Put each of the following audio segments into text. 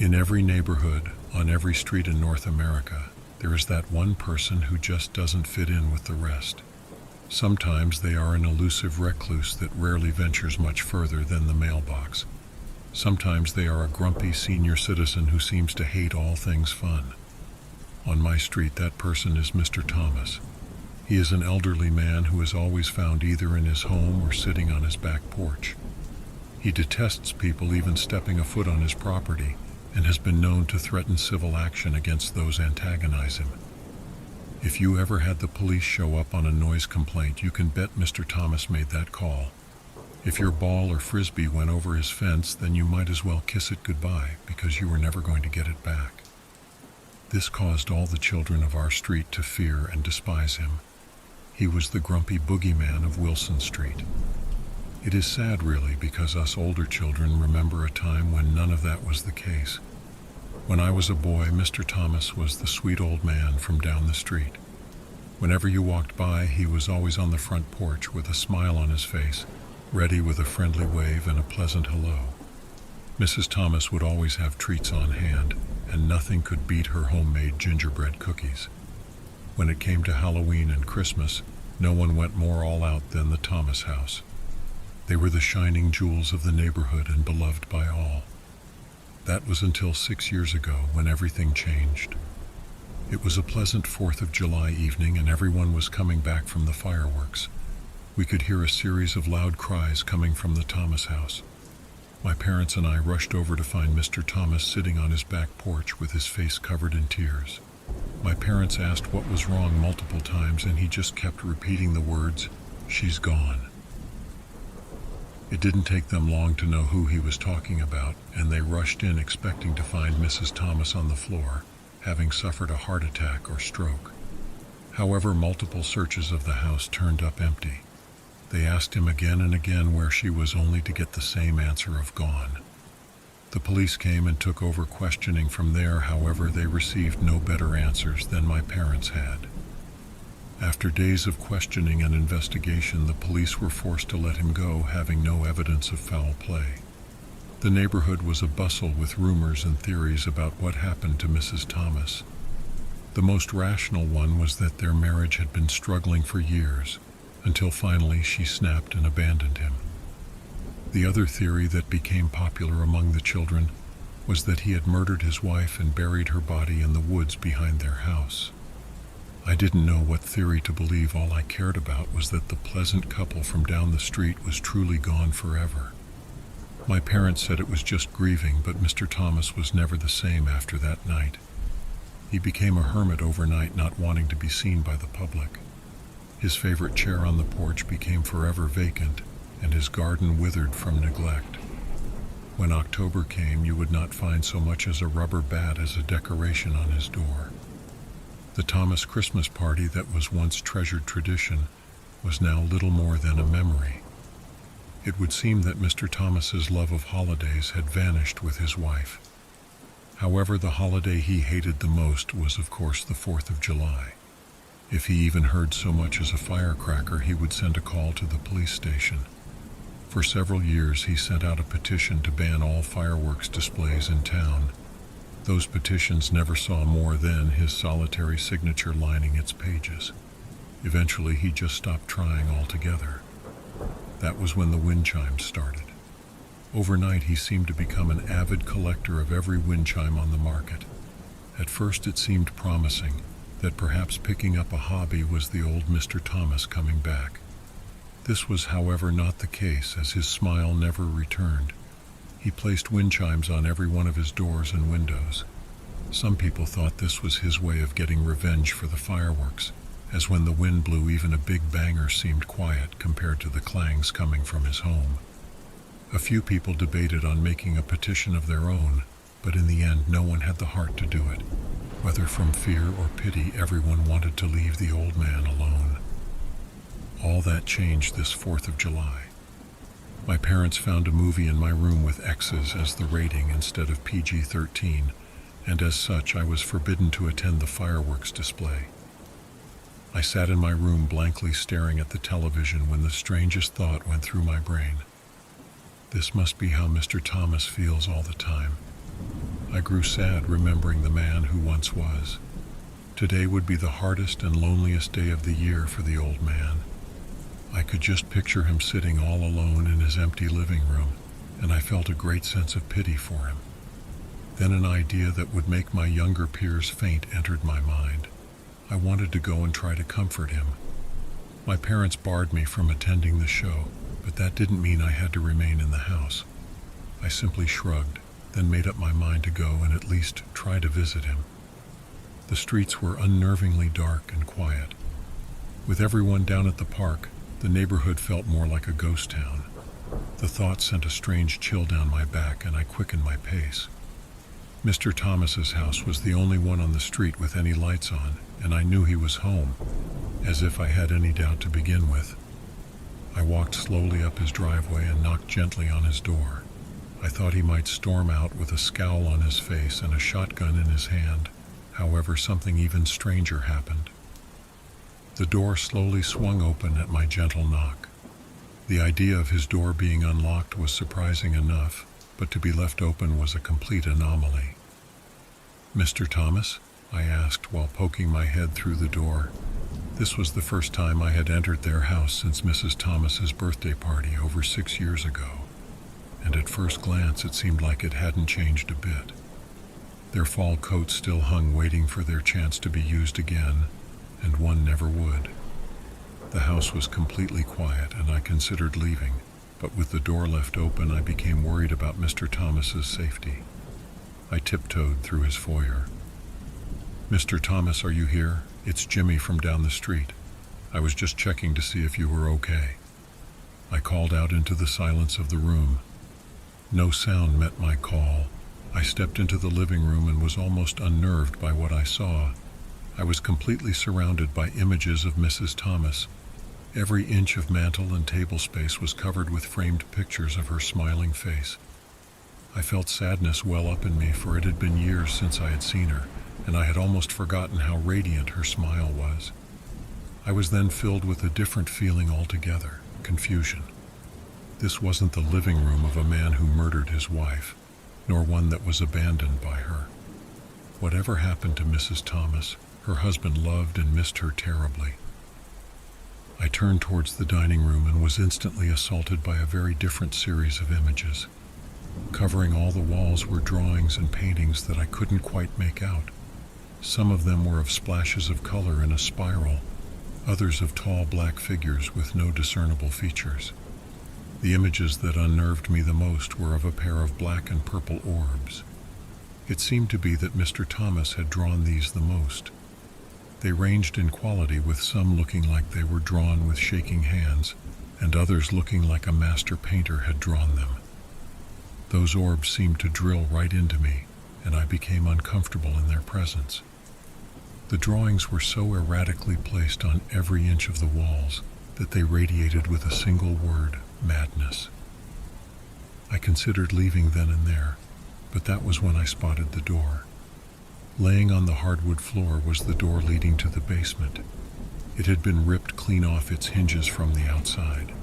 In every neighborhood, on every street in North America, there is that one person who just doesn't fit in with the rest. Sometimes they are an elusive recluse that rarely ventures much further than the mailbox. Sometimes they are a grumpy senior citizen who seems to hate all things fun. On my street, that person is Mr. Thomas. He is an elderly man who is always found either in his home or sitting on his back porch. He detests people even stepping a foot on his property and has been known to threaten civil action against those antagonize him. If you ever had the police show up on a noise complaint, you can bet Mr. Thomas made that call. If your ball or frisbee went over his fence, then you might as well kiss it goodbye because you were never going to get it back. This caused all the children of our street to fear and despise him. He was the grumpy boogeyman of Wilson Street. It is sad, really, because us older children remember a time when none of that was the case. When I was a boy, Mr. Thomas was the sweet old man from down the street. Whenever you walked by, he was always on the front porch with a smile on his face, ready with a friendly wave and a pleasant hello. Mrs. Thomas would always have treats on hand, and nothing could beat her homemade gingerbread cookies. When it came to Halloween and Christmas, no one went more all out than the Thomas house. They were the shining jewels of the neighborhood and beloved by all. That was until 6 years ago, when everything changed. It was a pleasant 4th of July evening and everyone was coming back from the fireworks. We could hear a series of loud cries coming from the Thomas house. My parents and I rushed over to find Mr. Thomas sitting on his back porch with his face covered in tears. My parents asked what was wrong multiple times and he just kept repeating the words, "She's gone." It didn't take them long to know who he was talking about, and they rushed in expecting to find Mrs. Thomas on the floor, having suffered a heart attack or stroke. However, multiple searches of the house turned up empty. They asked him again and again where she was, only to get the same answer of gone. The police came and took over questioning from there. However, they received no better answers than my parents had. After days of questioning and investigation, the police were forced to let him go, having no evidence of foul play. The neighborhood was abustle with rumors and theories about what happened to Mrs. Thomas. The most rational one was that their marriage had been struggling for years, until finally she snapped and abandoned him. The other theory that became popular among the children was that he had murdered his wife and buried her body in the woods behind their house. I didn't know what theory to believe. All I cared about was that the pleasant couple from down the street was truly gone forever. My parents said it was just grieving, but Mr. Thomas was never the same after that night. He became a hermit overnight, not wanting to be seen by the public. His favorite chair on the porch became forever vacant, and his garden withered from neglect. When October came, you would not find so much as a rubber bat as a decoration on his door. The Thomas Christmas party that was once treasured tradition was now little more than a memory. It would seem that Mr. Thomas's love of holidays had vanished with his wife. However, the holiday he hated the most was, of course, the 4th of July. If he even heard so much as a firecracker, he would send a call to the police station. For several years, he sent out a petition to ban all fireworks displays in town. Those petitions never saw more than his solitary signature lining its pages. Eventually, he just stopped trying altogether. That was when the wind chimes started. Overnight, he seemed to become an avid collector of every wind chime on the market. At first, it seemed promising that perhaps picking up a hobby was the old Mr. Thomas coming back. This was, however, not the case, as his smile never returned. He placed wind chimes on every one of his doors and windows. Some people thought this was his way of getting revenge for the fireworks, as when the wind blew, even a big banger seemed quiet compared to the clangs coming from his home. A few people debated on making a petition of their own, but in the end no one had the heart to do it. Whether from fear or pity, everyone wanted to leave the old man alone. All that changed this 4th of July. My parents found a movie in my room with X's as the rating instead of PG-13, and as such I was forbidden to attend the fireworks display. I sat in my room blankly staring at the television when the strangest thought went through my brain. This must be how Mr. Thomas feels all the time. I grew sad remembering the man who once was. Today would be the hardest and loneliest day of the year for the old man. I could just picture him sitting all alone in his empty living room, and I felt a great sense of pity for him. Then an idea that would make my younger peers faint entered my mind. I wanted to go and try to comfort him. My parents barred me from attending the show, but that didn't mean I had to remain in the house. I simply shrugged, then made up my mind to go and at least try to visit him. The streets were unnervingly dark and quiet. With everyone down at the park, the neighborhood felt more like a ghost town. The thought sent a strange chill down my back, and I quickened my pace. Mr. Thomas's house was the only one on the street with any lights on, and I knew he was home, as if I had any doubt to begin with. I walked slowly up his driveway and knocked gently on his door. I thought he might storm out with a scowl on his face and a shotgun in his hand. However, something even stranger happened. The door slowly swung open at my gentle knock. The idea of his door being unlocked was surprising enough, but to be left open was a complete anomaly. "Mr. Thomas?" I asked while poking my head through the door. This was the first time I had entered their house since Mrs. Thomas's birthday party over 6 years ago, and at first glance it seemed like it hadn't changed a bit. Their fall coats still hung waiting for their chance to be used again, and one never would. The house was completely quiet, and I considered leaving, but with the door left open, I became worried about Mr. Thomas's safety. I tiptoed through his foyer. "Mr. Thomas, are you here? It's Jimmy from down the street. I was just checking to see if you were okay." I called out into the silence of the room. No sound met my call. I stepped into the living room and was almost unnerved by what I saw. I was completely surrounded by images of Mrs. Thomas. Every inch of mantel and table space was covered with framed pictures of her smiling face. I felt sadness well up in me, for it had been years since I had seen her, and I had almost forgotten how radiant her smile was. I was then filled with a different feeling altogether: confusion. This wasn't the living room of a man who murdered his wife, nor one that was abandoned by her. Whatever happened to Mrs. Thomas, her husband loved and missed her terribly. I turned towards the dining room and was instantly assaulted by a very different series of images. Covering all the walls were drawings and paintings that I couldn't quite make out. Some of them were of splashes of color in a spiral, others of tall black figures with no discernible features. The images that unnerved me the most were of a pair of black and purple orbs. It seemed to be that Mr. Thomas had drawn these the most. They ranged in quality, with some looking like they were drawn with shaking hands, and others looking like a master painter had drawn them. Those orbs seemed to drill right into me, and I became uncomfortable in their presence. The drawings were so erratically placed on every inch of the walls that they radiated with a single word: madness. I considered leaving then and there, but that was when I spotted the door. Laying on the hardwood floor was the door leading to the basement. It had been ripped clean off its hinges from the outside.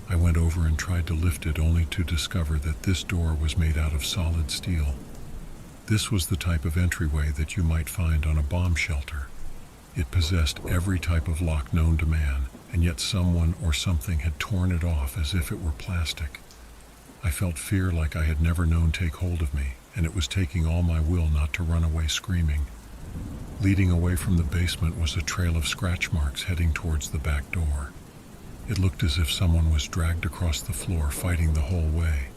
I went over and tried to lift it, only to discover that this door was made out of solid steel. This was the type of entryway that you might find on a bomb shelter. It possessed every type of lock known to man, and yet someone or something had torn it off as if it were plastic. I felt fear like I had never known take hold of me, and it was taking all my will not to run away screaming. Leading away from the basement was a trail of scratch marks heading towards the back door. It looked as if someone was dragged across the floor, fighting the whole way.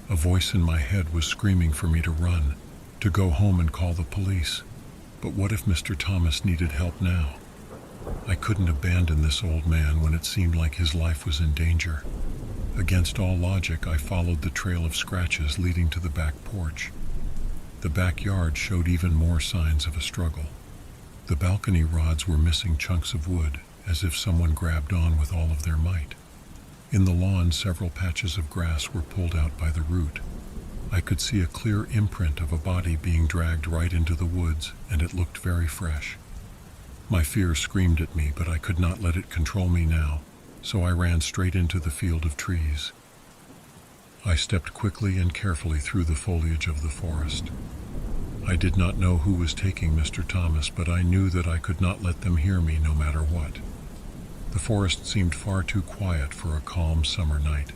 A voice in my head was screaming for me to run, to go home and call the police. But what if Mr. Thomas needed help now? I couldn't abandon this old man when it seemed like his life was in danger. Against all logic, I followed the trail of scratches leading to the back porch. The backyard showed even more signs of a struggle. The balcony rods were missing chunks of wood, as if someone grabbed on with all of their might. In the lawn, several patches of grass were pulled out by the root. I could see a clear imprint of a body being dragged right into the woods, and it looked very fresh. My fear screamed at me, but I could not let it control me now, so I ran straight into the field of trees. I stepped quickly and carefully through the foliage of the forest. I did not know who was taking Mr. Thomas, but I knew that I could not let them hear me no matter what. The forest seemed far too quiet for a calm summer night.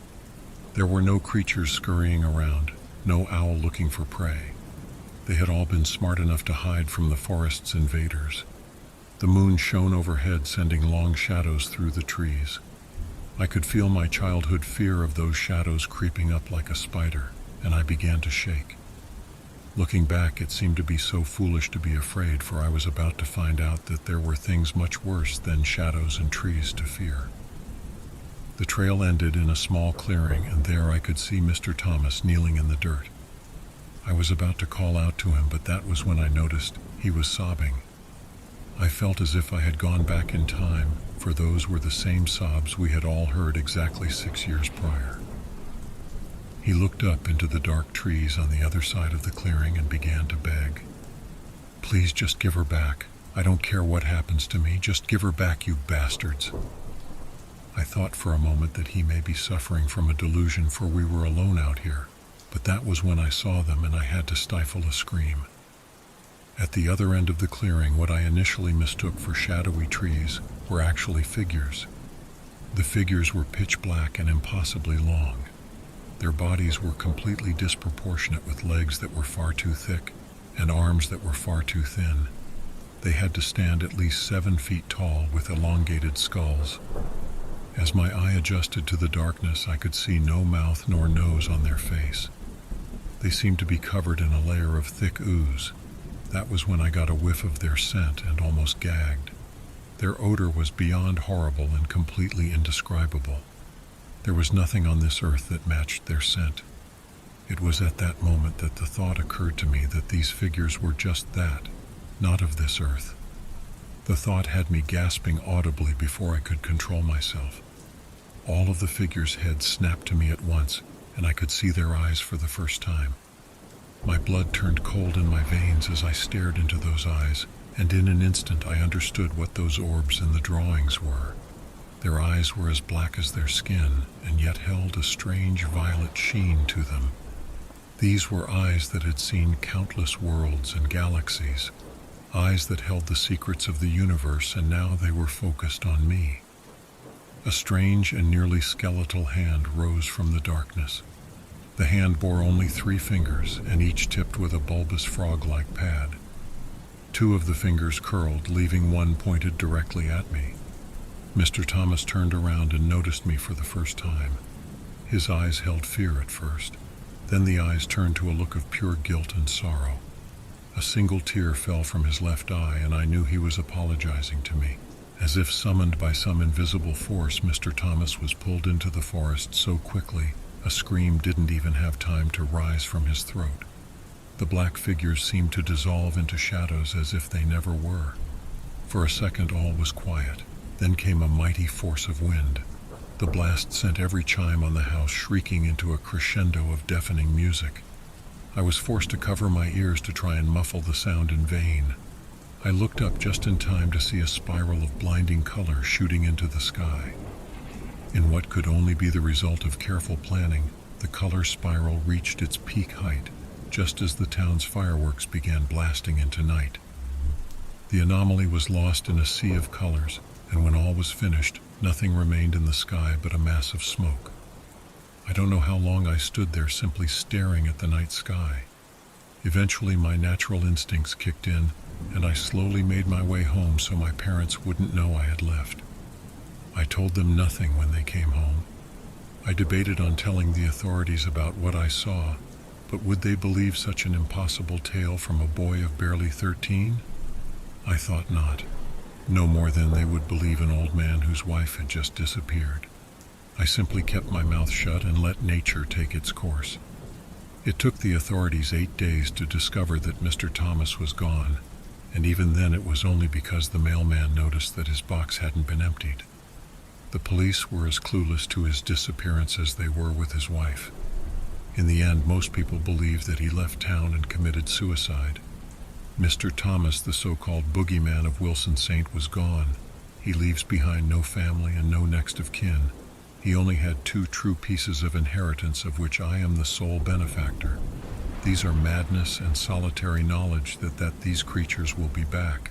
There were no creatures scurrying around, no owl looking for prey. They had all been smart enough to hide from the forest's invaders. The moon shone overhead, sending long shadows through the trees. I could feel my childhood fear of those shadows creeping up like a spider, and I began to shake. Looking back, it seemed to be so foolish to be afraid, for I was about to find out that there were things much worse than shadows and trees to fear. The trail ended in a small clearing, and there I could see Mr. Thomas kneeling in the dirt. I was about to call out to him, but that was when I noticed he was sobbing. I felt as if I had gone back in time, for those were the same sobs we had all heard exactly 6 years prior. He looked up into the dark trees on the other side of the clearing and began to beg. "Please just give her back. I don't care what happens to me. Just give her back, you bastards." I thought for a moment that he may be suffering from a delusion, for we were alone out here, but that was when I saw them and I had to stifle a scream. At the other end of the clearing, what I initially mistook for shadowy trees were actually figures. The figures were pitch black and impossibly long. Their bodies were completely disproportionate, with legs that were far too thick and arms that were far too thin. They had to stand at least 7 feet tall, with elongated skulls. As my eye adjusted to the darkness, I could see no mouth nor nose on their face. They seemed to be covered in a layer of thick ooze. That was when I got a whiff of their scent and almost gagged. Their odor was beyond horrible and completely indescribable. There was nothing on this earth that matched their scent. It was at that moment that the thought occurred to me that these figures were just that, not of this earth. The thought had me gasping audibly before I could control myself. All of the figures' heads snapped to me at once, and I could see their eyes for the first time. My blood turned cold in my veins as I stared into those eyes, and in an instant I understood what those orbs in the drawings were. Their eyes were as black as their skin, and yet held a strange violet sheen to them. These were eyes that had seen countless worlds and galaxies, eyes that held the secrets of the universe, and now they were focused on me. A strange and nearly skeletal hand rose from the darkness. The hand bore only 3 fingers, and each tipped with a bulbous frog-like pad. 2 of the fingers curled, leaving one pointed directly at me. Mr. Thomas turned around and noticed me for the first time. His eyes held fear at first. Then the eyes turned to a look of pure guilt and sorrow. A single tear fell from his left eye, and I knew he was apologizing to me. As if summoned by some invisible force, Mr. Thomas was pulled into the forest so quickly, a scream didn't even have time to rise from his throat. The black figures seemed to dissolve into shadows as if they never were. For a second all was quiet. Then came a mighty force of wind. The blast sent every chime on the house shrieking into a crescendo of deafening music. I was forced to cover my ears to try and muffle the sound in vain. I looked up just in time to see a spiral of blinding color shooting into the sky. In what could only be the result of careful planning, the color spiral reached its peak height just as the town's fireworks began blasting into night. The anomaly was lost in a sea of colors, and when all was finished, nothing remained in the sky but a mass of smoke. I don't know how long I stood there simply staring at the night sky. Eventually my natural instincts kicked in, and I slowly made my way home so my parents wouldn't know I had left. I told them nothing when they came home. I debated on telling the authorities about what I saw, but would they believe such an impossible tale from a boy of barely 13? I thought not. No more than they would believe an old man whose wife had just disappeared. I simply kept my mouth shut and let nature take its course. It took the authorities 8 days to discover that Mr. Thomas was gone, and even then it was only because the mailman noticed that his box hadn't been emptied. The police were as clueless to his disappearance as they were with his wife. In the end, most people believed that he left town and committed suicide. Mr. Thomas, the so-called boogeyman of Wilson St., was gone. He leaves behind no family and no next of kin. He only had 2 true pieces of inheritance, of which I am the sole benefactor. These are madness and solitary knowledge that these creatures will be back.